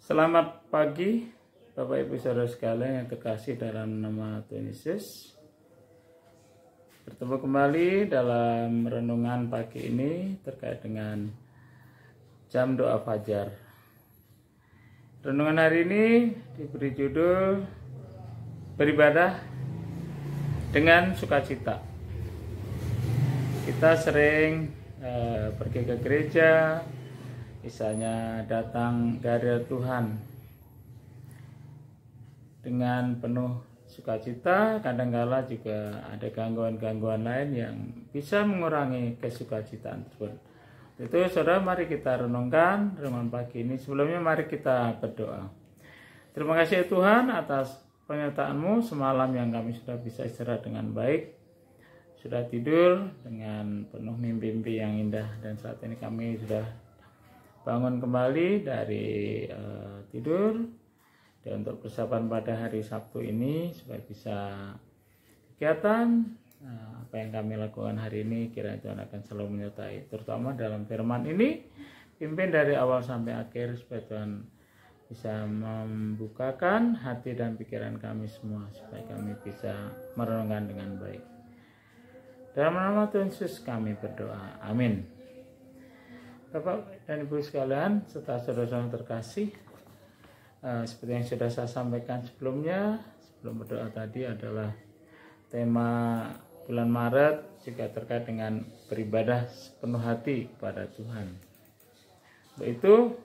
Selamat pagi Bapak Ibu Saudara sekalian yang terkasih dalam nama Tuhan Yesus. Bertemu kembali dalam renungan pagi ini terkait dengan jam doa fajar. Renungan hari ini diberi judul beribadah dengan sukacita. Kita sering pergi ke gereja, misalnya datang dari Tuhan dengan penuh sukacita. Kadang-kala juga ada gangguan-gangguan lain yang bisa mengurangi kesukacitaan tersebut. Itu saudara, mari kita renungkan renungan pagi ini. Sebelumnya mari kita berdoa. Terima kasih Tuhan atas penyertaan-Mu semalam yang kami sudah bisa istirahat dengan baik, sudah tidur dengan penuh mimpi-mimpi yang indah, dan saat ini kami sudah bangun kembali dari tidur dan untuk persiapan pada hari Sabtu ini supaya bisa kegiatan apa yang kami lakukan hari ini. Kiranya Tuhan akan selalu menyertai, terutama dalam firman ini, pimpin dari awal sampai akhir supaya Tuhan bisa membukakan hati dan pikiran kami semua supaya kami bisa merenungkan dengan baik. Dalam nama Tuhan Yesus kami berdoa, amin. Bapak dan Ibu sekalian, serta saudara-saudara terkasih, seperti yang sudah saya sampaikan sebelumnya, sebelum berdoa tadi, adalah tema bulan Maret juga terkait dengan beribadah sepenuh hati kepada Tuhan. Untuk itu,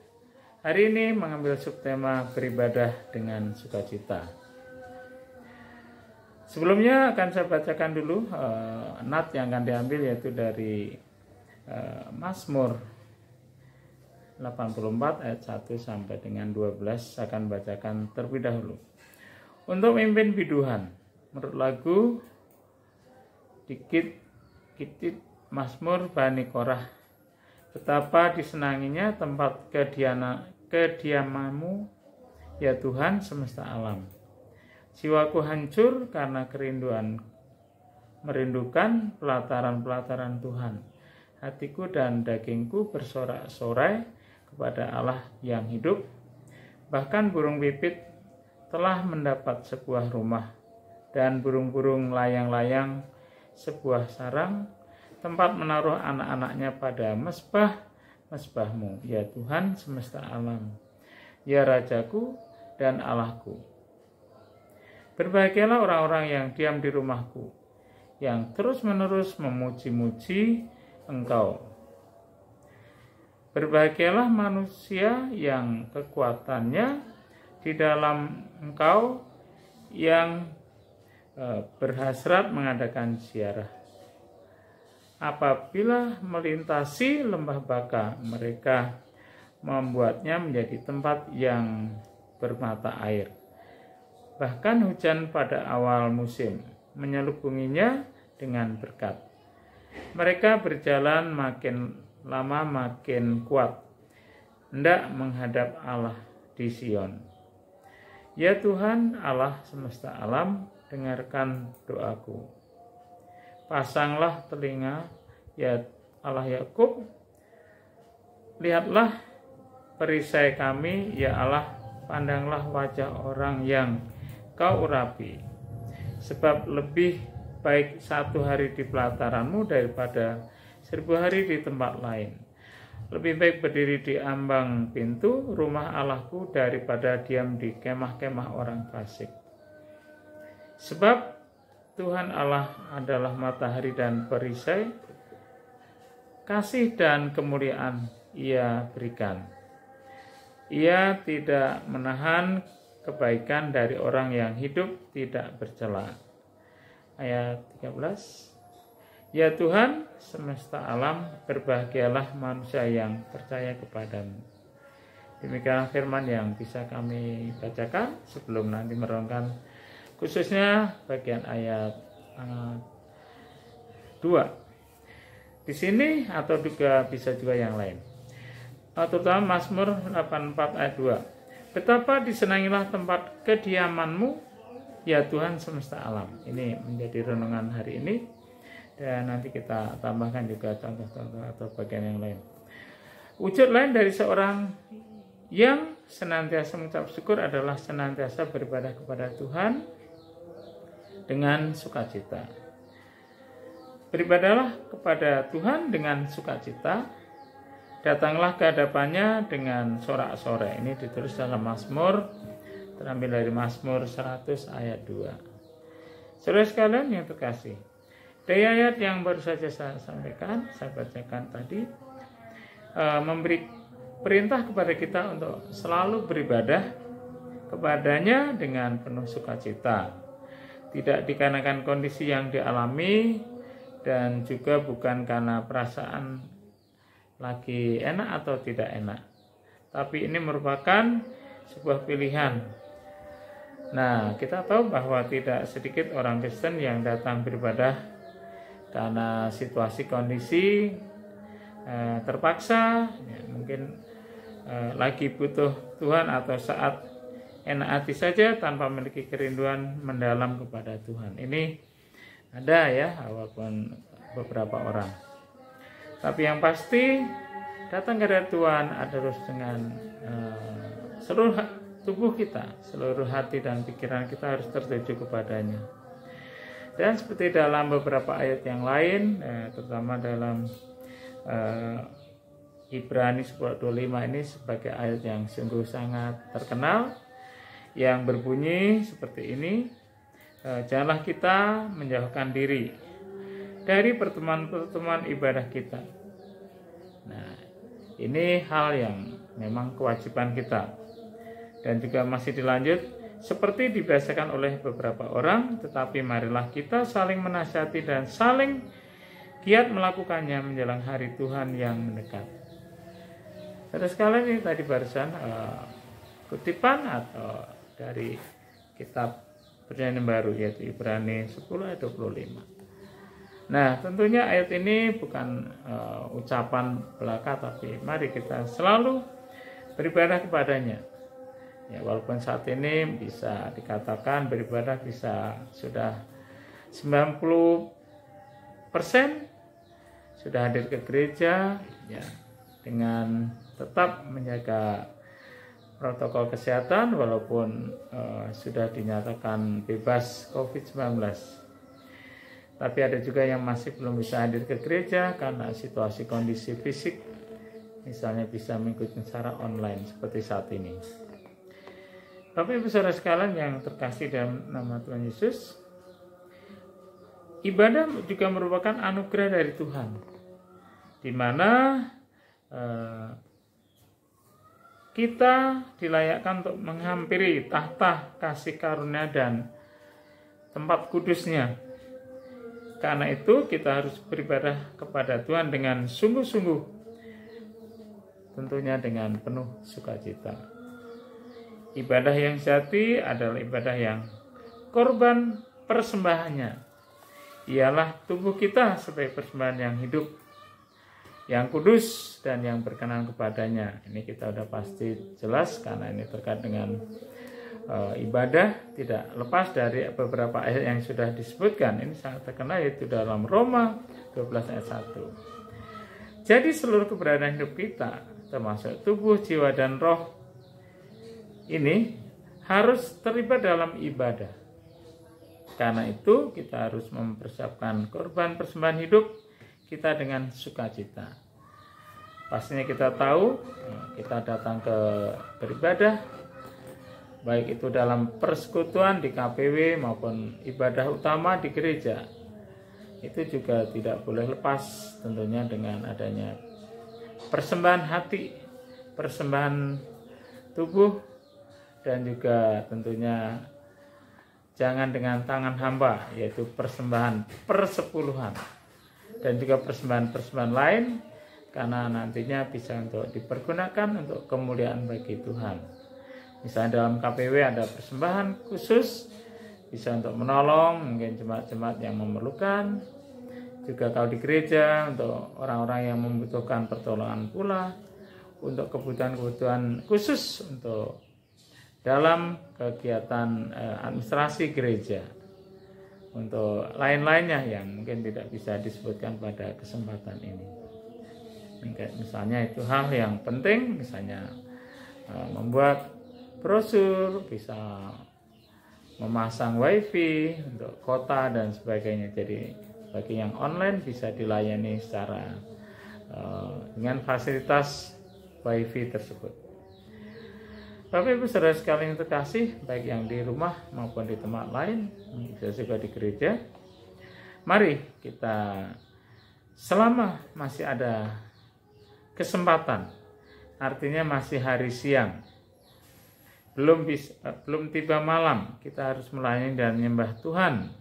hari ini mengambil subtema beribadah dengan sukacita. Sebelumnya akan saya bacakan dulu nat yang akan diambil, yaitu dari Mazmur 84 ayat 1 sampai dengan 12. Saya akan bacakan terlebih dahulu. Untuk mimpin biduhan, menurut lagu Dikit Kitit Mazmur Bani Korah. Betapa disenanginya tempat kediamanmu, ya Tuhan semesta alam. Jiwaku hancur karena kerinduan, merindukan pelataran-pelataran Tuhan. Hatiku dan dagingku bersorak-sorai kepada Allah yang hidup. Bahkan burung pipit telah mendapat sebuah rumah, dan burung-burung layang-layang sebuah sarang, tempat menaruh anak-anaknya pada mesbah-mesbahmu, ya Tuhan semesta alam, ya Rajaku dan Allahku. Berbahagialah orang-orang yang diam di rumahku, yang terus-menerus memuji-muji Engkau. Berbahagialah manusia yang kekuatannya di dalam Engkau, yang berhasrat mengadakan ziarah. Apabila melintasi lembah Baka, mereka membuatnya menjadi tempat yang bermata air. Bahkan hujan pada awal musim menyelubunginya dengan berkat. Mereka berjalan makin lama makin kuat, hendak menghadap Allah di Sion. Ya Tuhan Allah semesta alam, dengarkan doaku. Pasanglah telinga, ya Allah Yakub, lihatlah perisai kami, ya Allah, pandanglah wajah orang yang Kau urapi. Sebab lebih baik 1 hari di pelataranmu daripada 1000 hari di tempat lain. Lebih baik berdiri di ambang pintu rumah Allahku daripada diam di kemah-kemah orang fasik. Sebab Tuhan Allah adalah matahari dan perisai, kasih dan kemuliaan Ia berikan. Ia tidak menahan kebaikan dari orang yang hidup tidak bercela. Ayat 13. Ya Tuhan semesta alam, berbahagialah manusia yang percaya kepadamu. Demikian firman yang bisa kami bacakan sebelum nanti merenungkan khususnya bagian ayat 2. Di sini atau juga bisa juga yang lain. Terutama Mazmur 84 ayat 2. Betapa disenangilah tempat kediamanmu, ya Tuhan semesta alam. Ini menjadi renungan hari ini. Dan nanti kita tambahkan juga contoh-contoh atau bagian yang lain. Wujud lain dari seorang yang senantiasa mengucap syukur adalah senantiasa beribadah kepada Tuhan dengan sukacita. Beribadahlah kepada Tuhan dengan sukacita, datanglah ke hadapannya dengan sorak-sorai. Ini ditulis dalam Mazmur, terambil dari Mazmur 100 ayat 2. Saudara sekalian yang terkasih, dari ayat yang baru saja saya sampaikan, saya bacakan tadi, memberi perintah kepada kita untuk selalu beribadah kepadanya dengan penuh sukacita. Tidak dikarenakan kondisi yang dialami dan juga bukan karena perasaan lagi enak atau tidak enak. Tapi ini merupakan sebuah pilihan. Nah, kita tahu bahwa tidak sedikit orang Kristen yang datang beribadah karena situasi kondisi terpaksa, ya, mungkin lagi butuh Tuhan atau saat enak hati saja tanpa memiliki kerinduan mendalam kepada Tuhan. Ini ada ya, walaupun beberapa orang. Tapi yang pasti datang kepada Tuhan harus dengan seluruh tubuh kita, seluruh hati dan pikiran kita harus tertuju kepadanya. Dan seperti dalam beberapa ayat yang lain, terutama dalam Ibrani 10:25 ini sebagai ayat yang sungguh sangat terkenal, yang berbunyi seperti ini, janganlah kita menjauhkan diri dari pertemuan-pertemuan ibadah kita. Nah, ini hal yang memang kewajiban kita. Dan juga masih dilanjut, seperti dibiasakan oleh beberapa orang, tetapi marilah kita saling menasihati dan saling giat melakukannya menjelang hari Tuhan yang mendekat. Saudara sekalian, ini tadi barusan kutipan atau dari kitab Perjanjian Baru, yaitu Ibrani 10 ayat 25. Nah, tentunya ayat ini bukan ucapan belaka, tapi mari kita selalu beribadah kepadanya. Ya, walaupun saat ini bisa dikatakan beribadah bisa sudah 90% sudah hadir ke gereja, ya, dengan tetap menjaga protokol kesehatan walaupun sudah dinyatakan bebas COVID-19. Tapi ada juga yang masih belum bisa hadir ke gereja karena situasi kondisi fisik, misalnya bisa mengikuti secara online seperti saat ini. Bapak Ibu Saudara sekalian yang terkasih dalam nama Tuhan Yesus, ibadah juga merupakan anugerah dari Tuhan, di mana kita dilayakkan untuk menghampiri tahta kasih karunia dan tempat kudusnya. Karena itu kita harus beribadah kepada Tuhan dengan sungguh-sungguh, tentunya dengan penuh sukacita. Ibadah yang sejati adalah ibadah yang korban persembahannya ialah tubuh kita sebagai persembahan yang hidup, yang kudus dan yang berkenan kepadanya. Ini kita udah pasti jelas karena ini terkait dengan ibadah, tidak lepas dari beberapa ayat yang sudah disebutkan. Ini sangat terkenal, yaitu dalam Roma 12 ayat 1. Jadi seluruh keberadaan hidup kita, termasuk tubuh, jiwa, dan roh, ini harus terlibat dalam ibadah. Karena itu kita harus mempersiapkan korban persembahan hidup kita dengan sukacita. Pastinya kita tahu kita datang ke beribadah, baik itu dalam persekutuan di KPW maupun ibadah utama di gereja. Itu juga tidak boleh lepas tentunya dengan adanya persembahan hati, persembahan tubuh, dan juga tentunya jangan dengan tangan hamba, yaitu persembahan persepuluhan dan juga persembahan-persembahan lain, karena nantinya bisa untuk dipergunakan untuk kemuliaan bagi Tuhan. Misalnya dalam KPW ada persembahan khusus, bisa untuk menolong mungkin jemaat-jemaat yang memerlukan, juga kalau di gereja untuk orang-orang yang membutuhkan pertolongan pula, untuk kebutuhan-kebutuhan khusus untuk dalam kegiatan administrasi gereja, untuk lain-lainnya yang mungkin tidak bisa disebutkan pada kesempatan ini. Misalnya itu hal yang penting, misalnya membuat brosur, bisa memasang wifi untuk kota dan sebagainya. Jadi bagi yang online bisa dilayani secara dengan fasilitas wifi tersebut. Bapak Ibu saudara sekalian yang terkasih, baik yang di rumah maupun di tempat lain, bisa juga di gereja. Mari kita, selama masih ada kesempatan, artinya masih hari siang, belum tiba malam, kita harus melayani dan menyembah Tuhan.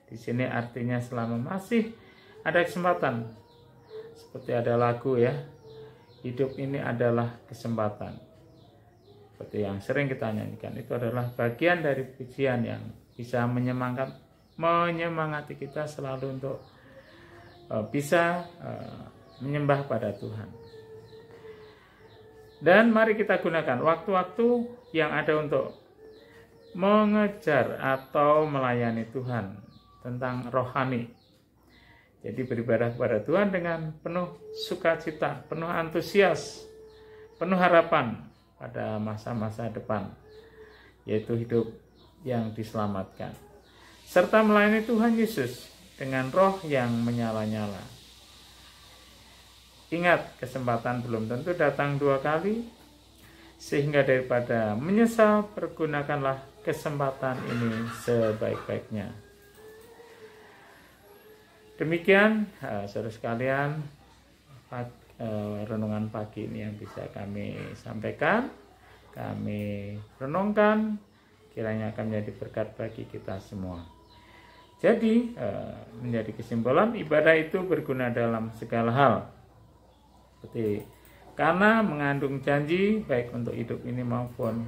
Di sini artinya selama masih ada kesempatan, seperti ada lagu ya, hidup ini adalah kesempatan. Seperti yang sering kita nyanyikan, itu adalah bagian dari pujian yang bisa menyemangati kita selalu untuk bisa menyembah pada Tuhan. Dan mari kita gunakan waktu-waktu yang ada untuk mengejar atau melayani Tuhan tentang rohani. Jadi beribadah kepada Tuhan dengan penuh sukacita, penuh antusias, penuh harapan pada masa-masa depan, yaitu hidup yang diselamatkan. Serta melayani Tuhan Yesus dengan roh yang menyala-nyala. Ingat, kesempatan belum tentu datang 2 kali, sehingga daripada menyesal, pergunakanlah kesempatan ini sebaik-baiknya. Demikian, saudara sekalian, renungan pagi ini yang bisa kami sampaikan, kami renungkan, kiranya akan menjadi berkat bagi kita semua. Jadi, menjadi kesimpulan, ibadah itu berguna dalam segala hal. Seperti karena mengandung janji baik untuk hidup ini maupun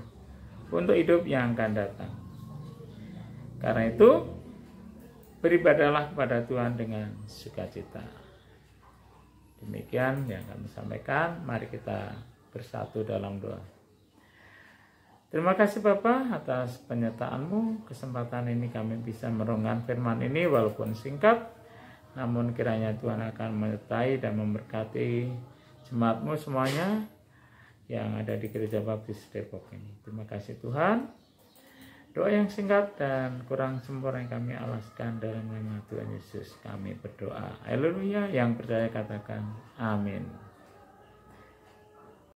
untuk hidup yang akan datang. Karena itu, beribadahlah kepada Tuhan dengan sukacita. Demikian yang kami sampaikan. Mari kita bersatu dalam doa. Terima kasih Bapa atas penyertaan-Mu. Kesempatan ini kami bisa merenungkan firman ini walaupun singkat, namun kiranya Tuhan akan menyertai dan memberkati jemaat-Mu semuanya yang ada di Gereja Baptis Depok ini. Terima kasih Tuhan. Doa yang singkat dan kurang sempurna yang kami alaskan dalam nama Tuhan Yesus kami berdoa. Haleluya. Yang percaya katakan amin.